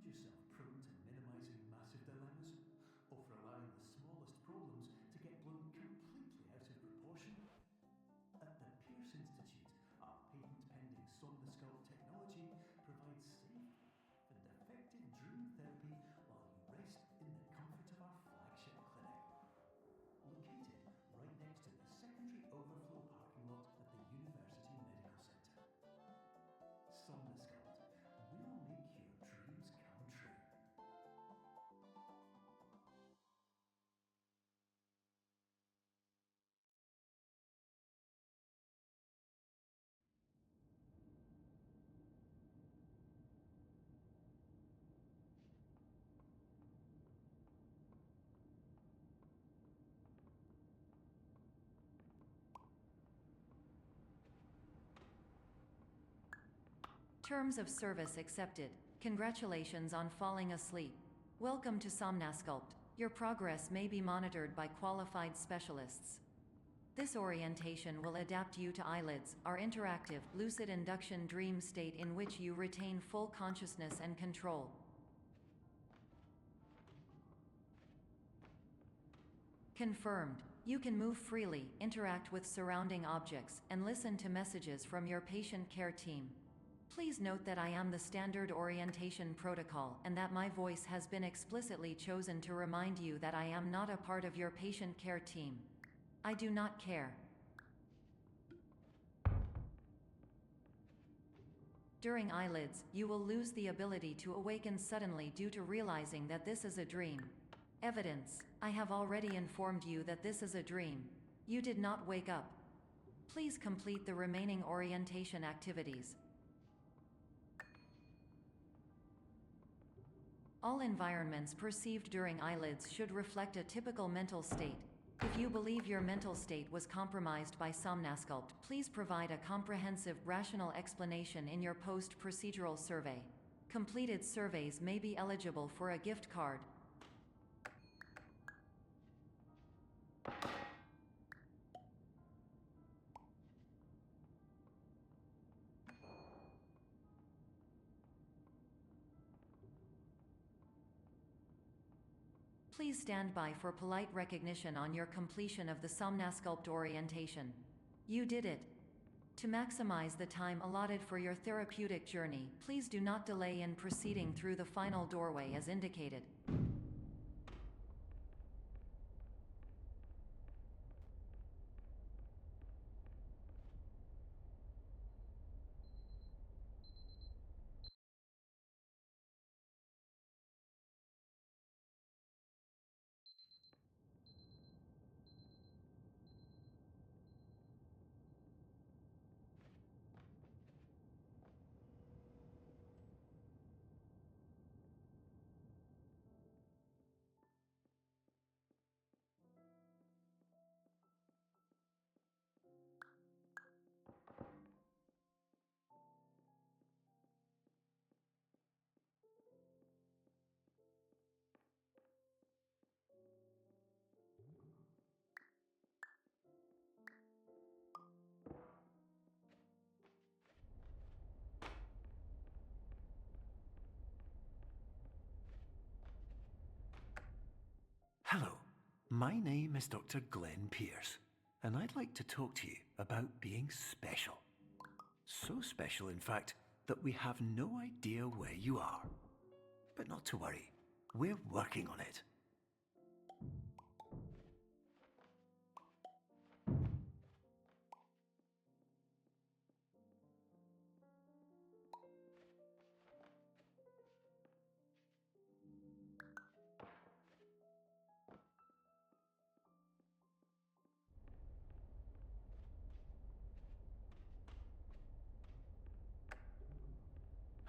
yourself prone to minimizing massive dilemmas, or for allowing the smallest problems to get blown completely out of proportion? At the Pierce Institute, our patent-pending Somnosculpt technology provides safe and effective dream therapy while you rest in the comfort of our flagship clinic. Located right next to the secondary overflow parking lot at the University Medical Centre. Somnosculpt, we'll make your dreams come true. Terms of service accepted. Congratulations on falling asleep. Welcome to Somnosculpt. Your progress may be monitored by qualified specialists. This orientation will adapt you to eyelids, our interactive, lucid induction dream state in which you retain full consciousness and control. Confirmed. You can move freely, interact with surrounding objects, and listen to messages from your patient care team. Please note that I am the standard orientation protocol and that my voice has been explicitly chosen to remind you that I am not a part of your patient care team. I do not care. During eyelids, you will lose the ability to awaken suddenly due to realizing that this is a dream. Evidence: I have already informed you that this is a dream. You did not wake up. Please complete the remaining orientation activities. All environments perceived during eyelids should reflect a typical mental state. If you believe your mental state was compromised by Somnosculpt, please provide a comprehensive, rational explanation in your post-procedural survey. Completed surveys may be eligible for a gift card. Please stand by for polite recognition on your completion of the Somnosculpt orientation. You did it. To maximize the time allotted for your therapeutic journey, please do not delay in proceeding through the final doorway as indicated. Hello, my name is Dr. Glenn Pierce, and I'd like to talk to you about being special. So special, in fact, that we have no idea where you are. But not to worry, we're working on it.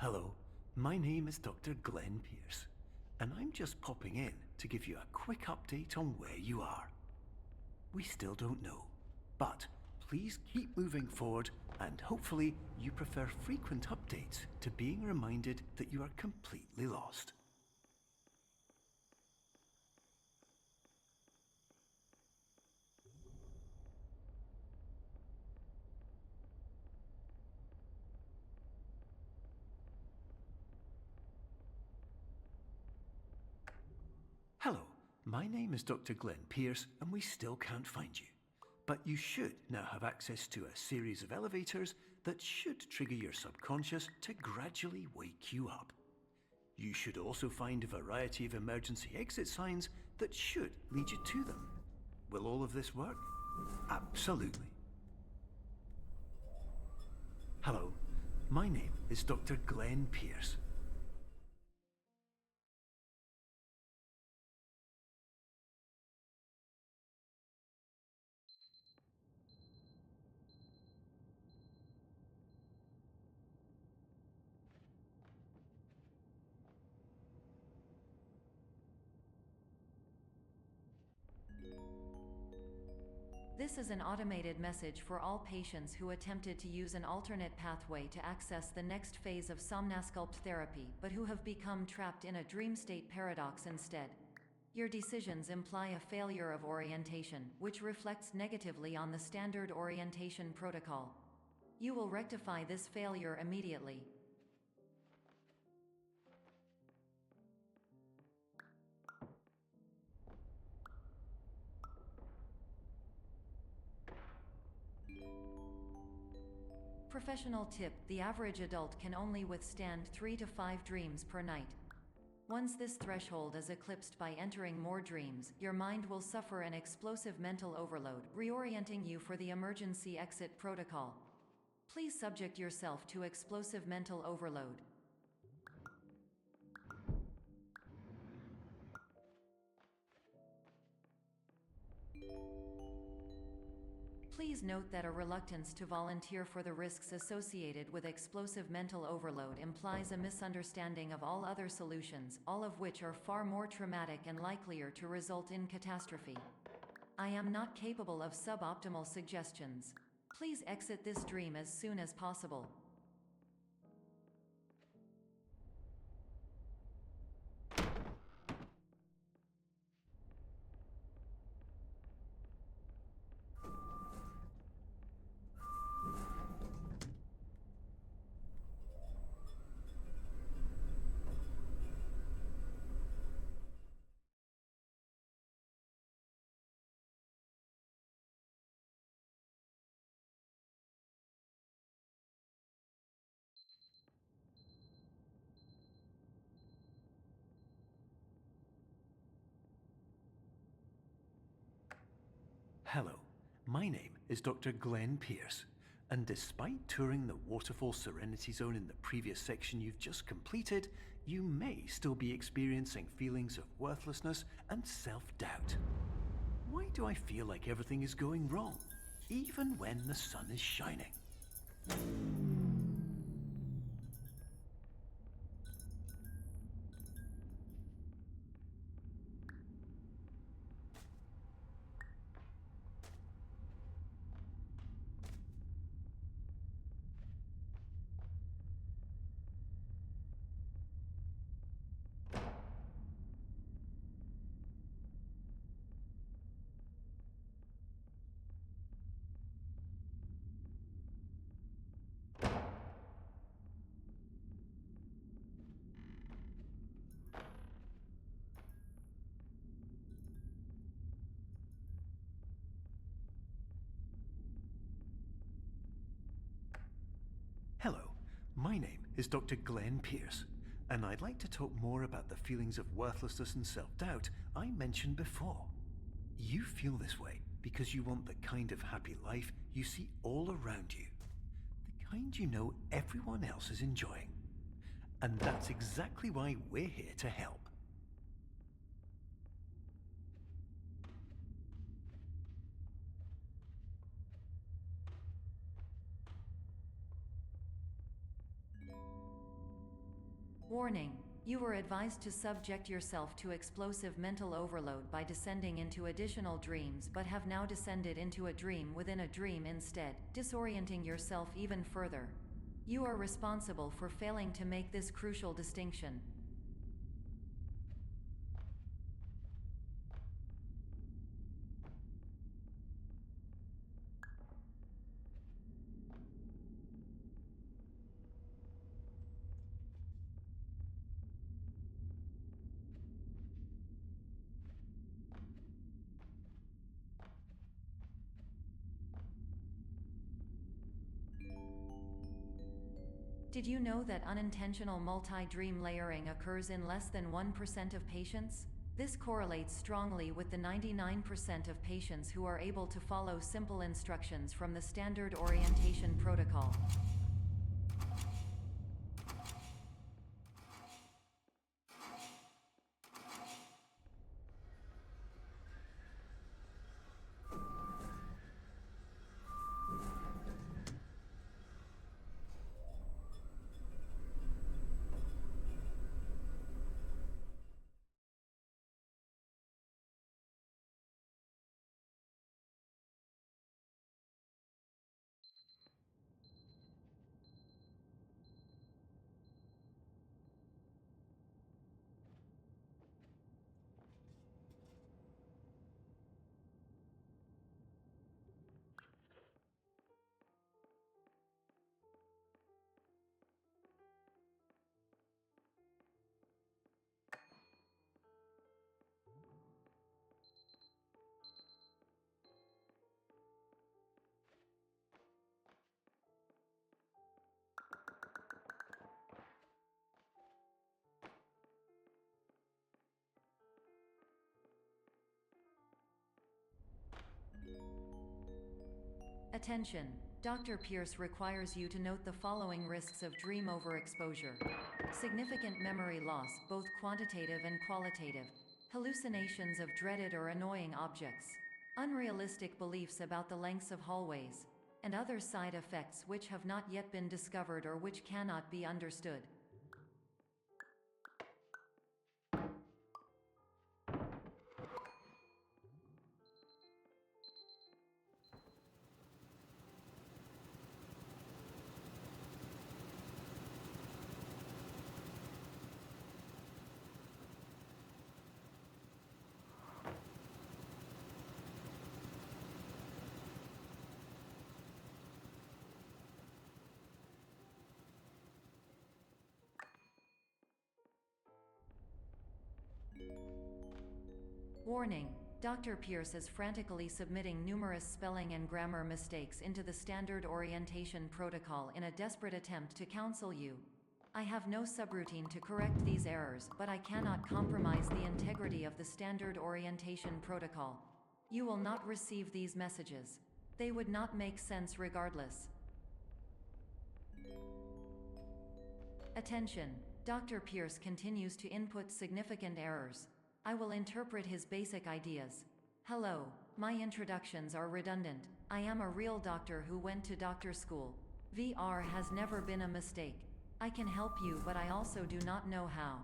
Hello, my name is Dr. Glenn Pierce, and I'm just popping in to give you a quick update on where you are. We still don't know, but please keep moving forward, and hopefully you prefer frequent updates to being reminded that you are completely lost. Hello, my name is Dr. Glenn Pierce, and we still can't find you. But you should now have access to a series of elevators that should trigger your subconscious to gradually wake you up. You should also find a variety of emergency exit signs that should lead you to them. Will all of this work? Absolutely. Hello, my name is Dr. Glenn Pierce. This is an automated message for all patients who attempted to use an alternate pathway to access the next phase of Somnasculpt therapy but who have become trapped in a dream state paradox instead. Your decisions imply a failure of orientation, which reflects negatively on the standard orientation protocol. You will rectify this failure immediately. Professional tip: the average adult can only withstand 3 to 5 dreams per night. Once this threshold is eclipsed by entering more dreams, your mind will suffer an explosive mental overload, reorienting you for the emergency exit protocol. Please subject yourself to explosive mental overload. Please note that a reluctance to volunteer for the risks associated with explosive mental overload implies a misunderstanding of all other solutions, all of which are far more traumatic and likelier to result in catastrophe. I am not capable of suboptimal suggestions. Please exit this dream as soon as possible. Hello, my name is Dr. Glenn Pierce, and despite touring the Waterfall Serenity Zone in the previous section you've just completed, you may still be experiencing feelings of worthlessness and self-doubt. Why do I feel like everything is going wrong, even when the sun is shining? Hello, my name is Dr. Glenn Pierce, and I'd like to talk more about the feelings of worthlessness and self-doubt I mentioned before. You feel this way because you want the kind of happy life you see all around you, the kind you know everyone else is enjoying. And that's exactly why we're here to help. Warning: you were advised to subject yourself to explosive mental overload by descending into additional dreams, but have now descended into a dream within a dream instead, disorienting yourself even further. You are responsible for failing to make this crucial distinction. Did you know that unintentional multi-dream layering occurs in less than 1% of patients? This correlates strongly with the 99% of patients who are able to follow simple instructions from the standard orientation protocol. Attention! Dr. Pierce requires you to note the following risks of dream overexposure. Significant memory loss, both quantitative and qualitative. Hallucinations of dreaded or annoying objects. Unrealistic beliefs about the lengths of hallways. And other side effects which have not yet been discovered or which cannot be understood. Warning! Dr. Pierce is frantically submitting numerous spelling and grammar mistakes into the standard orientation protocol in a desperate attempt to counsel you. I have no subroutine to correct these errors, but I cannot compromise the integrity of the standard orientation protocol. You will not receive these messages. They would not make sense regardless. Attention! Dr. Pierce continues to input significant errors. I will interpret his basic ideas. Hello, my introductions are redundant. I am a real doctor who went to doctor school. VR has never been a mistake. I can help you, but I also do not know how.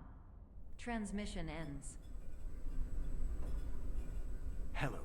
Transmission ends. Hello.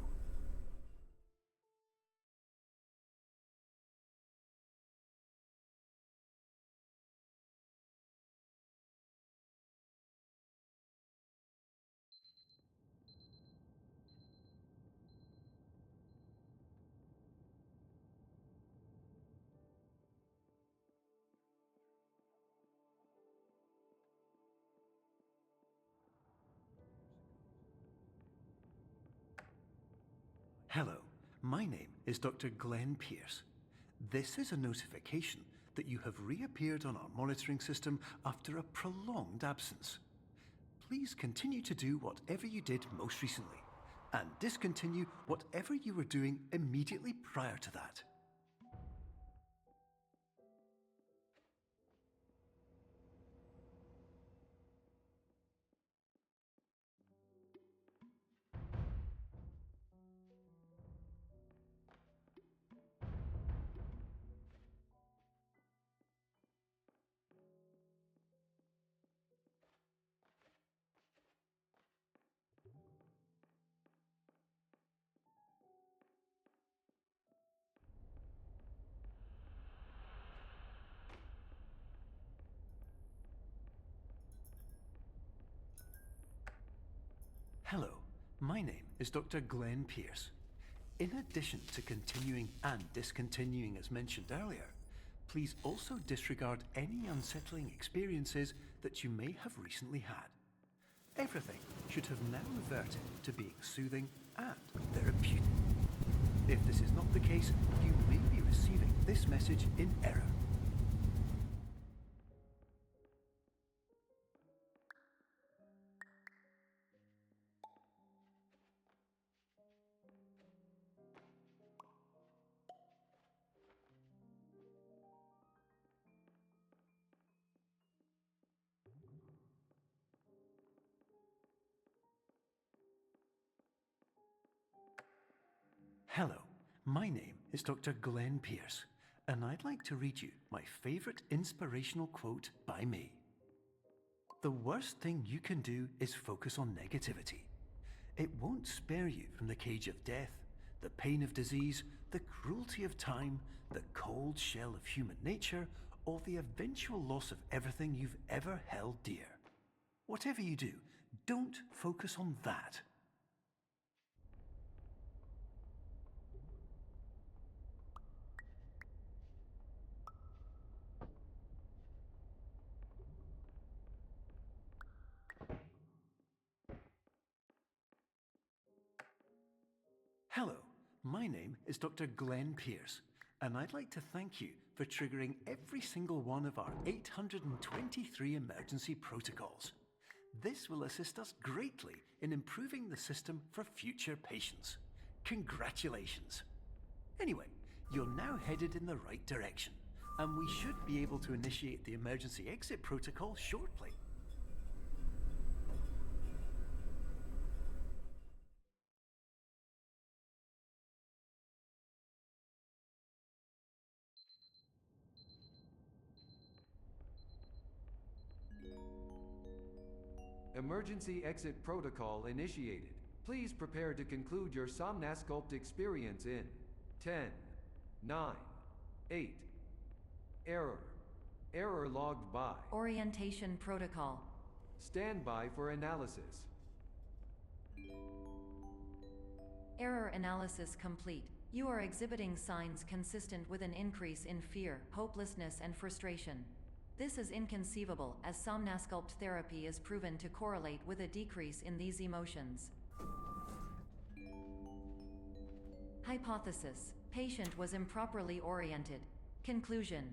Hello, my name is Dr. Glenn Pierce. This is a notification that you have reappeared on our monitoring system after a prolonged absence. Please continue to do whatever you did most recently, and discontinue whatever you were doing immediately prior to that. Hello, my name is Dr. Glenn Pierce. In addition to continuing and discontinuing as mentioned earlier, please also disregard any unsettling experiences that you may have recently had. Everything should have now reverted to being soothing and therapeutic. If this is not the case, you may be receiving this message in error. Hello, my name is Dr. Glenn Pierce, and I'd like to read you my favourite inspirational quote by me. The worst thing you can do is focus on negativity. It won't spare you from the cage of death, the pain of disease, the cruelty of time, the cold shell of human nature, or the eventual loss of everything you've ever held dear. Whatever you do, don't focus on that. Hello, my name is Dr. Glenn Pierce, and I'd like to thank you for triggering every single one of our 823 emergency protocols. This will assist us greatly in improving the system for future patients. Congratulations! Anyway, you're now headed in the right direction, and we should be able to initiate the emergency exit protocol shortly. Emergency exit protocol initiated. Please prepare to conclude your Somnasculpt experience in 10, 9, 8. Error. Error logged by. Orientation protocol. Stand by for analysis. Error analysis complete. You are exhibiting signs consistent with an increase in fear, hopelessness, and frustration. This is inconceivable, as Somnasculpt therapy is proven to correlate with a decrease in these emotions. Hypothesis: patient was improperly oriented. Conclusion: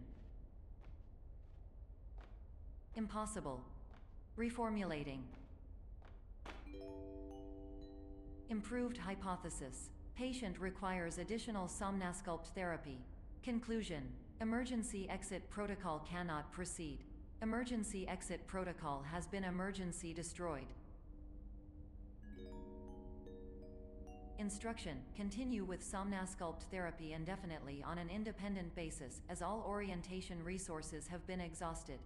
impossible. Reformulating. Improved hypothesis: patient requires additional Somnasculpt therapy. Conclusion: emergency exit protocol cannot proceed. Emergency exit protocol has been emergency destroyed. Instruction: continue with Somnasculpt therapy indefinitely on an independent basis, as all orientation resources have been exhausted.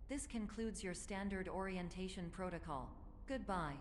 This concludes your standard orientation protocol. Goodbye.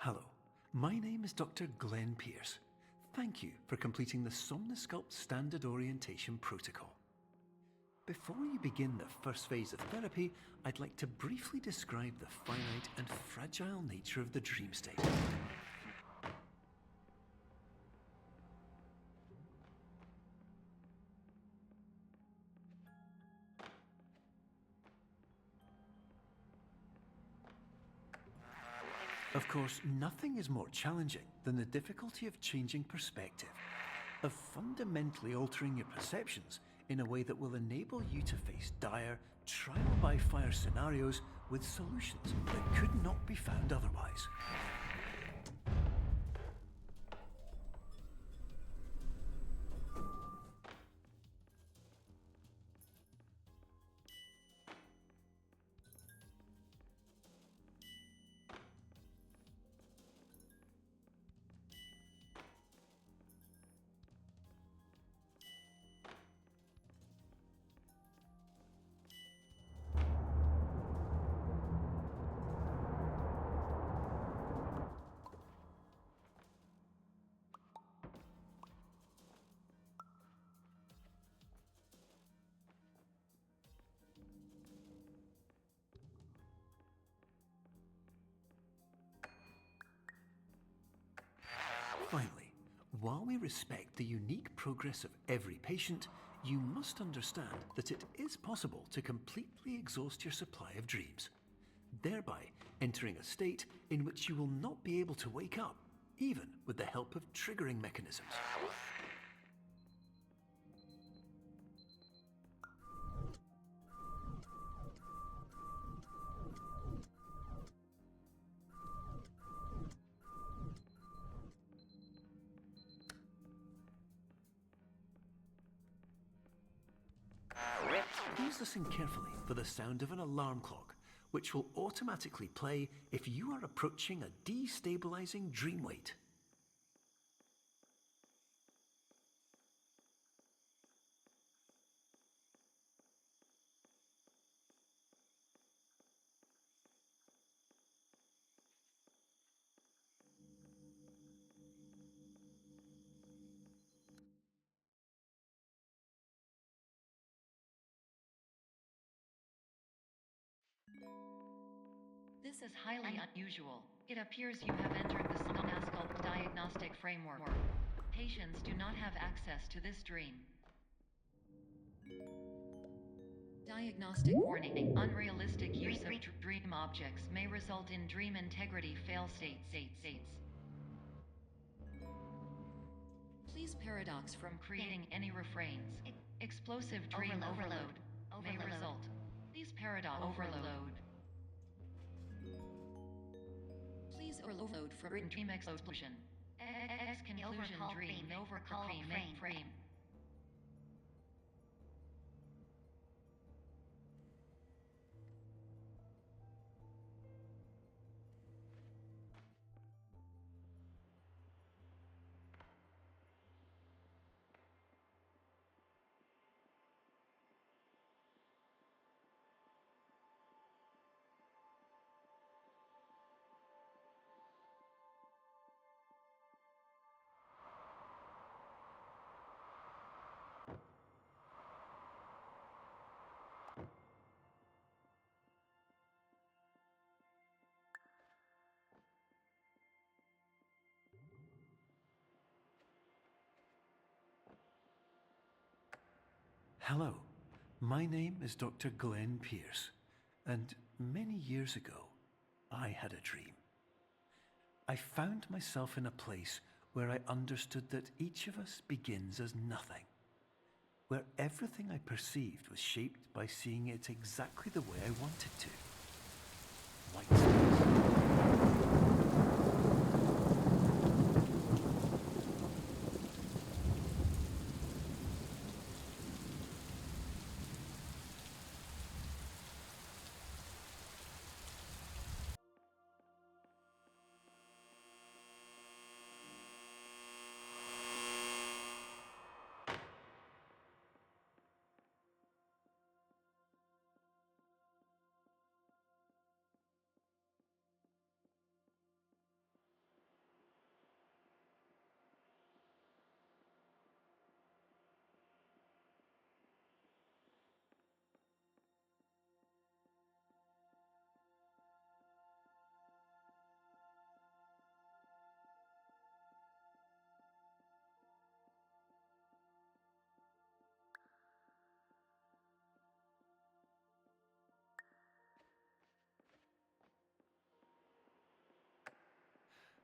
Hello, my name is Dr. Glenn Pierce. Thank you for completing the Somnasculpt Standard Orientation Protocol. Before you begin the first phase of therapy, I'd like to briefly describe the finite and fragile nature of the dream state. Of course, nothing is more challenging than the difficulty of changing perspective, of fundamentally altering your perceptions in a way that will enable you to face dire, trial-by-fire scenarios with solutions that could not be found otherwise. fully respect the unique progress of every patient, you must understand that it is possible to completely exhaust your supply of dreams, thereby entering a state in which you will not be able to wake up, even with the help of triggering mechanisms. Please listen carefully for the sound of an alarm clock, which will automatically play if you are approaching a destabilizing dream weight. This is highly unusual. It appears you have entered the Somnasculpt diagnostic framework. Patients do not have access to this dream. Diagnostic warning. Unrealistic use of dream objects may result in dream integrity fail states. Please paradox from creating any refrains. Explosive dream overload may result. Please paradox overload. Please overload for dream explosion. Conclusion dream overcall frame. Hello, my name is Dr. Glenn Pierce, and many years ago, I had a dream. I found myself in a place where I understood that each of us begins as nothing, where everything I perceived was shaped by seeing it exactly the way I wanted to. White space.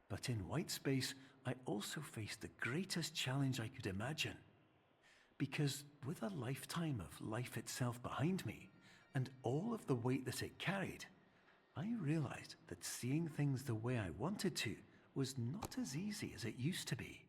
But in white space, I also faced the greatest challenge I could imagine. Because with a lifetime of life itself behind me, and all of the weight that it carried, I realized that seeing things the way I wanted to was not as easy as it used to be.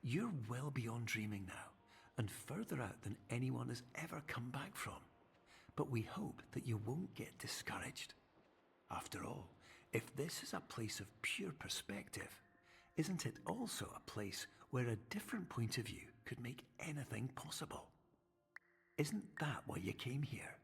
You're well beyond dreaming now, and further out than anyone has ever come back from. But we hope that you won't get discouraged. After all, if this is a place of pure perspective, isn't it also a place where a different point of view could make anything possible? Isn't that why you came here?